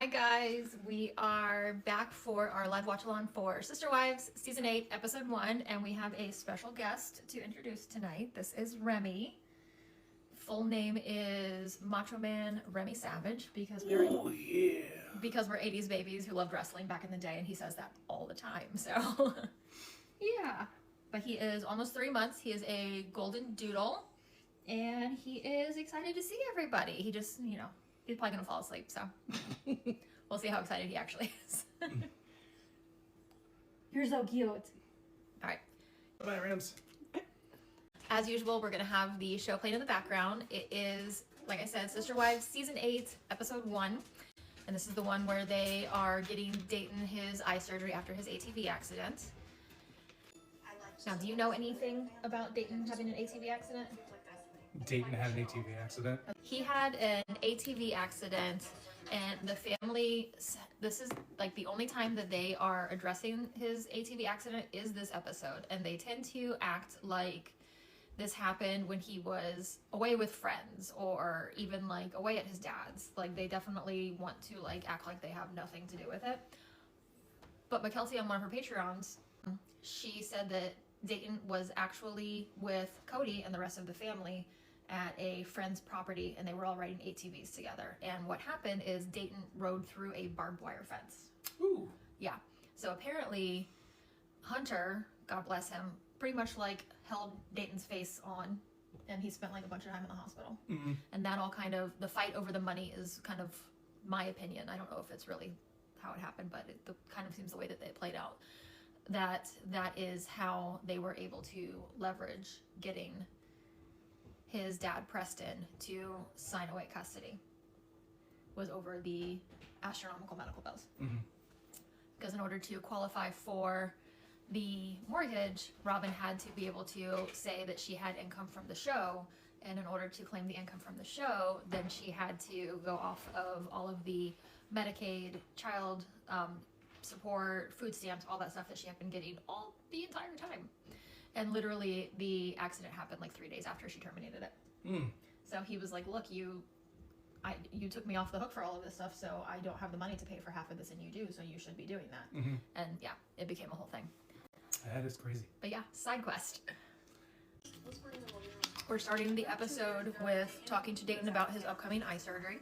Hi guys, we are back for our live watch along for Sister Wives Season 8, Episode 1, and we have a special guest to introduce tonight. This is Remy. Full name is Macho Man Remy Savage because we're 80s babies who loved wrestling back in the day, and he says that all the time. So yeah. But he is almost 3 months. He is a golden doodle, and he is excited to see everybody. He just, he's probably gonna fall asleep, so we'll see how excited he actually is. You're so cute. All right. Bye, Rams. As usual, we're gonna have the show playing in the background. It is, like I said, Sister Wives Season 8, Episode 1. And this is the one where they are getting Dayton his eye surgery after his ATV accident. Now, do you know anything about Dayton having an ATV accident? Dayton had an ATV accident. He had an ATV accident, and the family, this is like the only time that they are addressing his ATV accident is this episode. And they tend to act like this happened when he was away with friends or even like away at his dad's. Like they definitely want to like act like they have nothing to do with it. But McKelty on one of her Patreons, she said that Dayton was actually with Cody and the rest of the family at a friend's property, and they were all riding ATVs together. And what happened is Dayton rode through a barbed wire fence. Ooh. Yeah. So apparently Hunter, God bless him, pretty much like held Dayton's face on, and he spent like a bunch of time in the hospital. Mm-hmm. And that all kind of, the fight over the money is kind of my opinion. I don't know if it's really how it happened, but it kind of seems the way that they played out. That is how they were able to leverage getting his dad Preston to sign away custody, was over the astronomical medical bills. Mm-hmm. Because in order to qualify for the mortgage, Robin had to be able to say that she had income from the show, and in order to claim the income from the show, then she had to go off of all of the Medicaid, child support, food stamps, all that stuff that she had been getting all the entire time. And literally the accident happened like 3 days after she terminated it. So he was like, look, you took me off the hook for all of this stuff, so I don't have the money to pay for half of this, and you do, so you should be doing that. Mm-hmm. And yeah, it became a whole thing. That is crazy. But yeah, side quest. We're starting the episode with talking to Dayton about his upcoming eye surgery.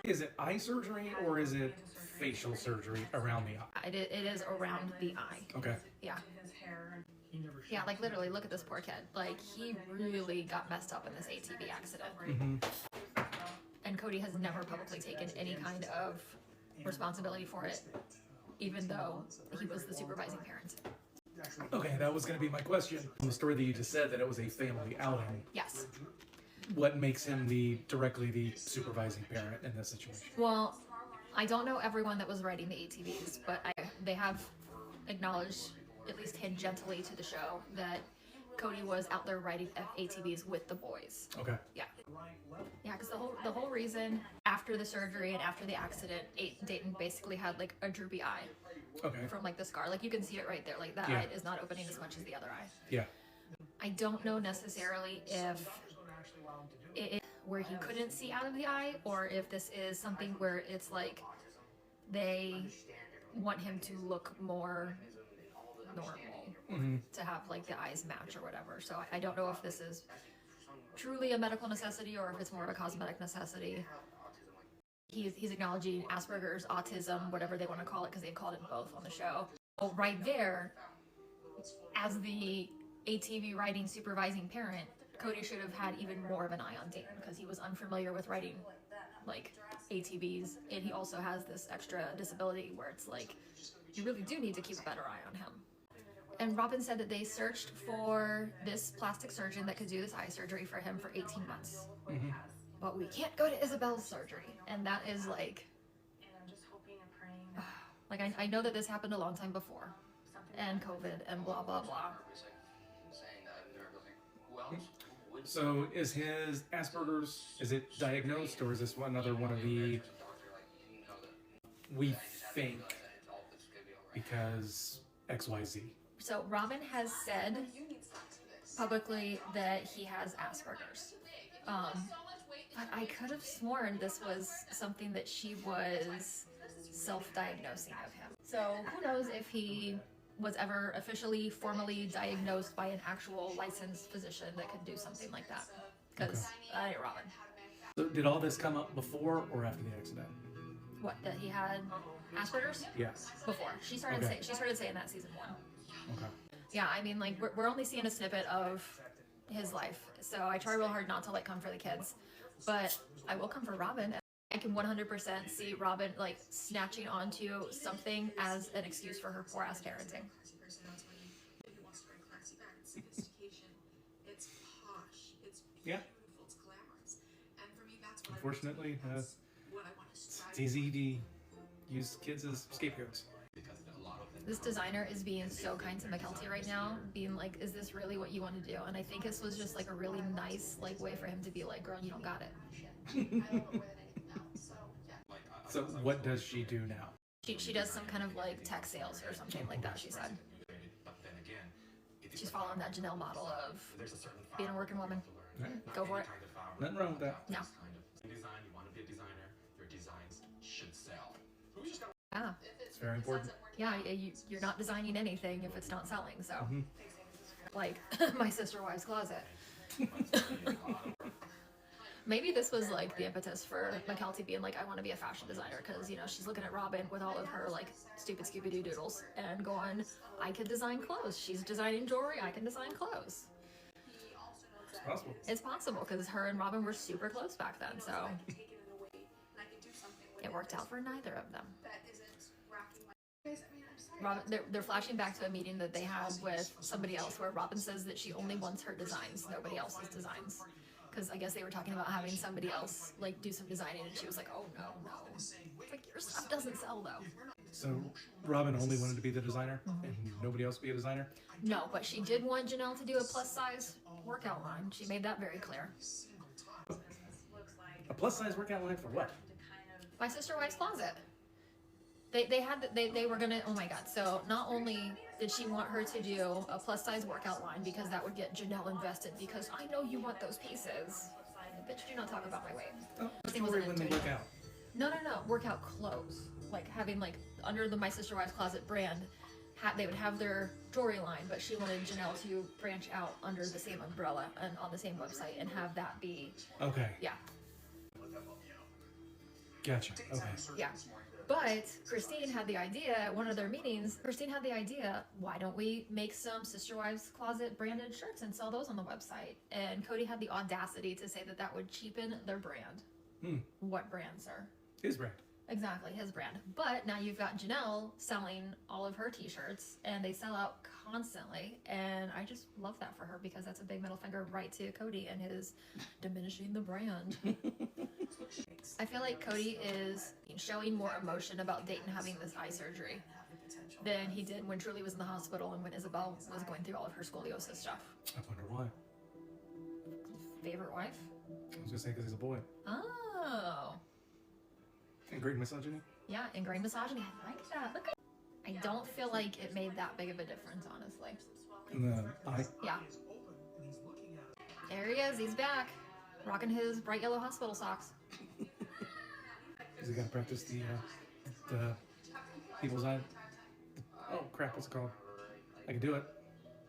Is it eye surgery or is it facial surgery around the eye? It is around the eye. Okay. Yeah. Yeah, like literally, look at this poor kid. Like, he really got messed up in this ATV accident. Mm-hmm. And Cody has never publicly taken any kind of responsibility for it, even though he was the supervising parent. Okay, that was going to be my question. The story that you just said, that it was a family outing. Yes. What makes him directly the supervising parent in this situation? Well, I don't know everyone that was riding the ATVs, but they have acknowledged, at least tangentially to the show, that Cody was out there riding ATVs with the boys. Okay. Yeah. Yeah, because the whole reason after the surgery and after the accident, Dayton basically had like a droopy eye. Okay. From like the scar. Like you can see it right there. Like that Yeah. eye is not opening as much as the other eye. Yeah. I don't know necessarily if it where he couldn't see out of the eye, or if this is something where it's like they want him to look more normal, Mm-hmm. to have like the eyes match or whatever. So I don't know if this is truly a medical necessity or if it's more of a cosmetic necessity. He's acknowledging Asperger's, autism, whatever they want to call it, because they've called it both on the show. Oh, right there, as the ATV riding supervising parent, Cody should have had even more of an eye on Dayton because he was unfamiliar with riding like ATVs, and he also has this extra disability where it's like you really do need to keep a better eye on him. And Robin said that they searched for this plastic surgeon that could do this eye surgery for him for 18 months. Mm-hmm. But we can't go to Isabel's surgery, and that is like I know that this happened a long time before, and COVID and blah blah blah. So is his Asperger's, is it diagnosed, or is this another one of the we think because XYZ? So Robin has said publicly that he has Asperger's. But I could have sworn this was something that she was self-diagnosing of him. So who knows if he was ever officially, formally diagnosed by an actual licensed physician that could do something like that. Because I ain't Robin. So did all this come up before or after the accident? What, that he had Asperger's? Yes. Before. She started saying that season 1. Okay. Yeah, I mean, like, we're only seeing a snippet of his life. So I try real hard not to, like, come for the kids. But I will come for Robin. I can 100% see Robin, like, snatching onto something as an excuse for her poor ass parenting. Yeah. Unfortunately, it's easy to use kids as scapegoats. This designer is being so kind to Mykelti right now, being like, is this really what you want to do? And I think this was just like a really nice like way for him to be like, girl, you don't got it. So what does she do now? She does some kind of like tech sales or something like that, she said. She's following that Janelle model of being a working woman. Right. Go for it. Nothing wrong with that. No. Yeah. It's very important. Yeah, you're not designing anything if it's not selling, so. Like, my sister wives closet. Maybe this was like the impetus for Mykelti being like, I want to be a fashion designer, because, you know, she's looking at Robin with all of her like stupid Scooby-Doo doodles and going, I could design clothes. She's designing jewelry, I can design clothes. It's possible. It's possible, because her and Robin were super close back then, so it worked out for neither of them. Robin, they're flashing back to a meeting that they had with somebody else where Robin says that she only wants her designs, nobody else's designs. Because I guess they were talking about having somebody else like do some designing, and she was like, oh no. It's like, your stuff doesn't sell though. So Robin only wanted to be the designer and nobody else be a designer? No, but she did want Janelle to do a plus size workout line. She made that very clear. A plus size workout line for what? My sister wife's closet. They were gonna, oh my god, so not only did she want her to do a plus size workout line because that would get Janelle invested, because I know you want those pieces. Bitch, do not talk about my weight. Oh, She jewelry wasn't when they into work it. out. No, workout clothes. Like having like under the My Sister Wife's Closet brand, they would have their jewelry line, but she wanted Janelle to branch out under the same umbrella and on the same website and have that be, Okay. yeah. Gotcha. Okay. Yeah. But Christine had the idea at one of their meetings. Christine had the idea, why don't we make some Sister Wives Closet branded shirts and sell those on the website? And Cody had the audacity to say that that would cheapen their brand. What brand, sir? His brand. Exactly, his brand. But now you've got Janelle selling all of her t-shirts, and they sell out constantly. And I just love that for her, because that's a big middle finger right to Cody and his diminishing the brand. I feel like Cody is showing more emotion about Dayton having this eye surgery than he did when Truly was in the hospital and when Isabel was going through all of her scoliosis stuff. I wonder why. Favorite wife? I was gonna say because he's a boy. Oh. And great misogyny. Yeah, ingrained misogyny. I like that. Look at. I don't feel like it made that big of a difference, honestly. In the eye. Yeah. There he is. He's back, rocking his bright yellow hospital socks. Is he gotta practice the people's eye? Oh crap! What's it called? I can do it.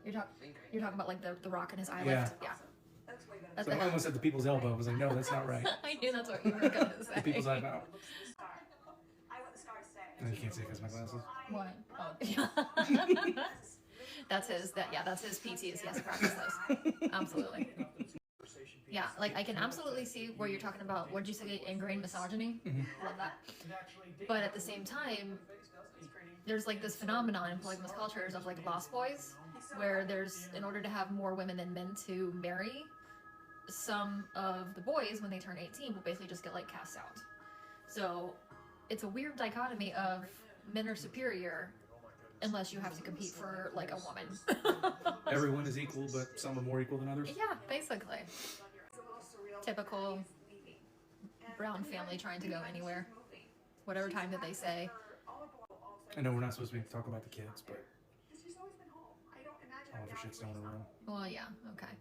You're talking about like the rock in his eye Yeah. lift. Yeah. That's So I almost said the people's elbow. I was like, no, that's not right. I knew that's what you were gonna say. The people's eyebrow. No, you can't see it because my glasses. What? Oh. That's his. That's his PTs. He has to practice those. Absolutely. Yeah, like I can absolutely see where you're talking about. What did you say? Ingrained misogyny. Love that. But at the same time, there's like this phenomenon in polygamous cultures of like lost boys, where there's, in order to have more women than men to marry, some of the boys when they turn 18 will basically just get like cast out. So it's a weird dichotomy of men are superior unless you have to compete for like a woman. Everyone is equal, but some are more equal than others. Yeah, basically. Typical brown family trying to go anywhere. Whatever time that they say. I know we're not supposed to be talking about the kids, but all of her shit's still in her room. Well, yeah, okay.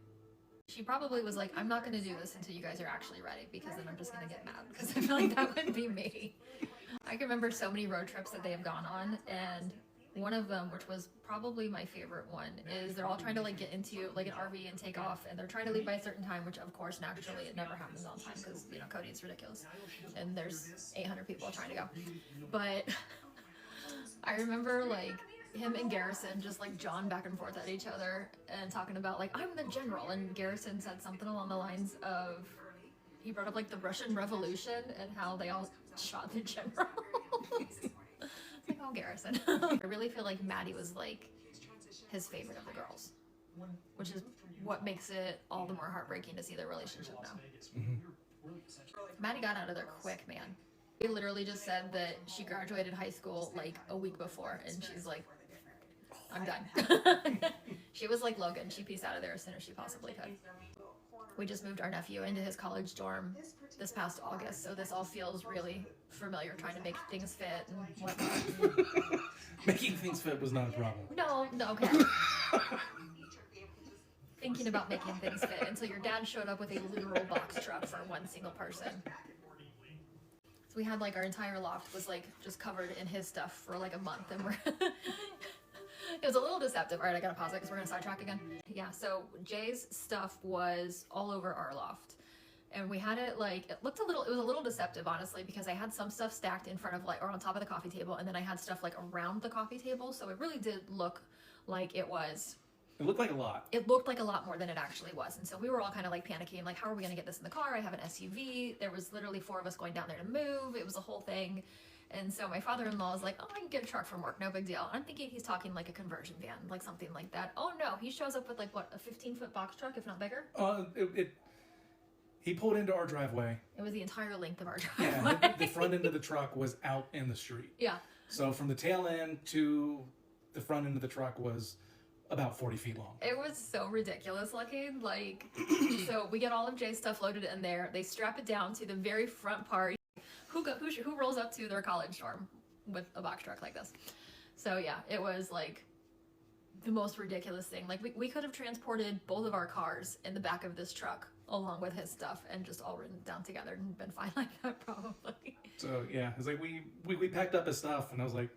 She probably was like, I'm not going to do this until you guys are actually ready, because then I'm just going to get mad, because I feel like that would be me. I can remember so many road trips that they have gone on, and one of them, which was probably my favorite one, is they're all trying to like get into like an RV and take off, and they're trying to leave by a certain time, which of course naturally it never happens on time, because you know Cody is ridiculous and there's 800 people trying to go. But I remember like him and Garrison just like jawing back and forth at each other and talking about like, I'm the general, and Garrison said something along the lines of, he brought up like the Russian Revolution and how they all shot the general. Like, oh, Garrison. I really feel like Maddie was like his favorite of the girls, which is what makes it all the more heartbreaking to see their relationship now. Maddie got out of there quick, man. They literally just said that she graduated high school like a week before, and she's like, I'm done. She was like Logan. She pieced out of there as soon as she possibly could. We just moved our nephew into his college dorm this past August, so this all feels really familiar, trying to make things fit and whatnot. Making things fit was not a problem. No, okay. Thinking about making things fit until your dad showed up with a literal box truck for one single person. So we had like our entire loft was like just covered in his stuff for like a month, and we're it was a little deceptive. All right, I gotta pause it because we're gonna sidetrack again. Yeah, so Jay's stuff was all over our loft, and we had it like, it was a little deceptive, honestly, because I had some stuff stacked in front of like, or on top of the coffee table, and then I had stuff like around the coffee table, so it really did look like it was. It looked like a lot. It looked like a lot more than it actually was, and so we were all kind of like panicking, like, how are we gonna get this in the car? I have an SUV. There was literally 4 of us going down there to move. It was a whole thing. And so my father-in-law was like, oh, I can get a truck from work, no big deal. I'm thinking he's talking like a conversion van, like something like that. Oh no, he shows up with like, what, a 15-foot box truck, if not bigger? He pulled into our driveway. It was the entire length of our driveway. Yeah, the front end of the truck was out in the street. Yeah. So from the tail end to the front end of the truck was about 40 feet long. It was so ridiculous looking. Like, so we get all of Jay's stuff loaded in there. They strap it down to the very front part. Who rolls up to their college dorm with a box truck like this? So yeah, it was like the most ridiculous thing. Like we could have transported both of our cars in the back of this truck along with his stuff and just all ridden down together and been fine like that probably. So yeah, it's like we packed up his stuff, and I was like,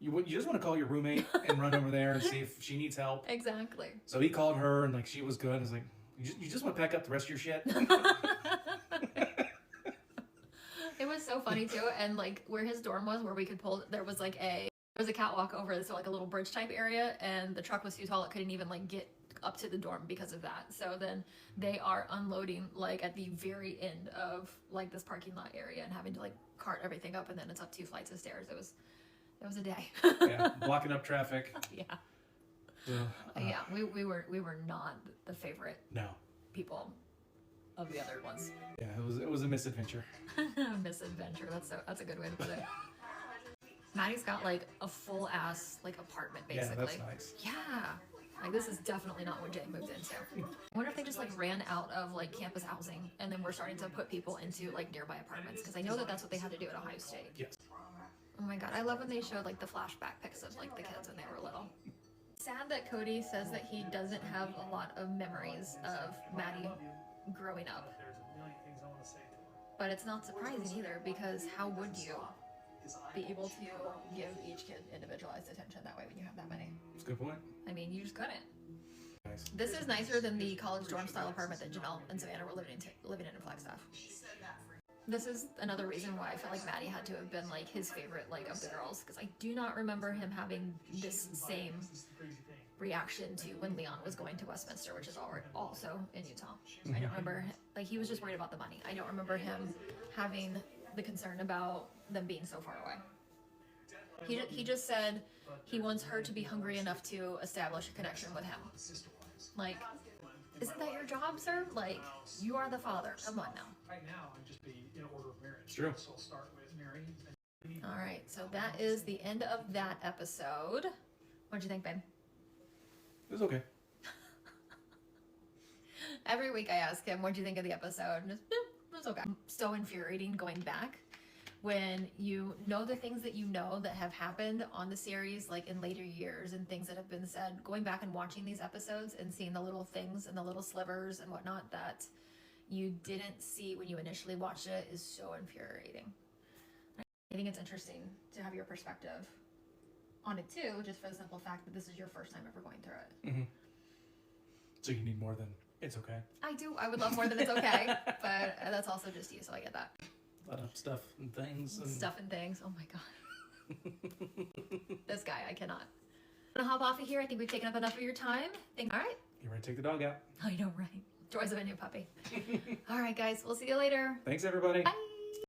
you just want to call your roommate and run over there and see if she needs help. Exactly. So he called her, and like she was good. I was like, you just want to pack up the rest of your shit? It was so funny too, and like where his dorm was, where we could pull, there was a catwalk over, so like a little bridge type area, and the truck was too tall, it couldn't even like get up to the dorm because of that. So then they are unloading like at the very end of like this parking lot area and having to like cart everything up, and then it's up 2 flights of stairs. It was a day. Yeah, blocking up traffic. Yeah. So, Yeah, we were not the favorite no people of the other ones. Yeah, it was a misadventure. Misadventure. That's a good way to put it. Maddie's got like a full ass like apartment basically. Yeah, that's nice. Yeah. Like this is definitely not what Jay moved into. I wonder if they just like ran out of like campus housing and then we're starting to put people into like nearby apartments, because I know that that's what they had to do at Ohio State. Yes. Oh my god, I love when they showed like the flashback pics of like the kids when they were little. Sad that Cody says that he doesn't have a lot of memories of Maddie growing up. But it's not surprising either, because how would you be able to give each kid individualized attention that way when you have that many? That's a good point. I mean, you just couldn't. Nice. This is nicer than the college dorm style apartment that Janelle and Savannah were living in Flagstaff. This is another reason why I feel like Maddie had to have been like his favorite like of the girls, because I do not remember him having this same reaction to when Leon was going to Westminster, which is also in Utah. I don't remember, like he was just worried about the money. I don't remember him having the concern about them being so far away. He just said he wants her to be hungry enough to establish a connection with him. Like, isn't that your job, sir? Like, you are the father. Come on now. Right now, I'd just be in order of marriage. It's true. So I'll start with Mary. All right, so that is the end of that episode. What'd you think, babe? It was okay. Every week I ask him, what'd you think of the episode? And just, it was okay. So infuriating going back when you know the things that you know that have happened on the series, like in later years, and things that have been said, going back and watching these episodes and seeing the little things and the little slivers and whatnot that you didn't see when you initially watched it is so infuriating. I think it's interesting to have your perspective on it too, just for the simple fact that this is your first time ever going through it. Mm-hmm. So you need more than it's okay. I do. I would love more than it's okay, but that's also just you, so I get that. A lot of stuff and things. And... Stuff and things. Oh my god. This guy, I cannot. I'm gonna hop off of here. I think we've taken up enough of your time. All right. You ready to take the dog out? I know, right? Joys of a new puppy. All right, guys. We'll see you later. Thanks, everybody. Bye.